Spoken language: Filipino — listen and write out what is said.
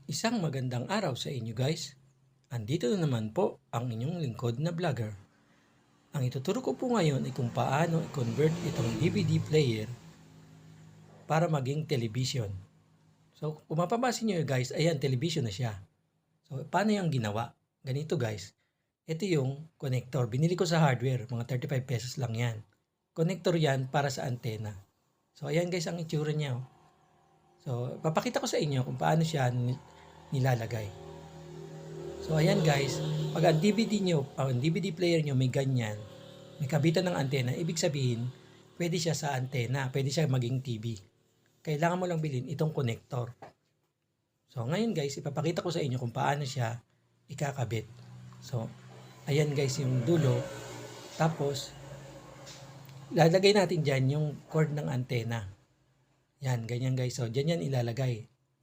Isang magandang araw sa inyo guys. Andito na naman po ang inyong lingkod na vlogger. Ang ituturo ko po ngayon ay kung paano i-convert itong DVD player para maging television. So kung mapapansin nyo guys, ayan, television na siya. So paano yung ginawa? Ganito guys, ito yung connector. Binili ko sa hardware, mga 35 pesos lang yan. Connector yan para sa antena. So ayan guys ang itsura niya. So papakita ko sa inyo kung paano siya nilalagay. So ayan guys, pag ang DVD nyo, ang DVD player nyo may ganyan, may kabitan ng antena, ibig sabihin, pwede siya sa antena, pwede siya maging TV. Kailangan mo lang bilhin itong connector. So ngayon guys, ipapakita ko sa inyo kung paano siya ikakabit. So ayan guys yung dulo, tapos lalagay natin dyan yung cord ng antena. Yan, ganyan guys. So dyan yan ilalagay.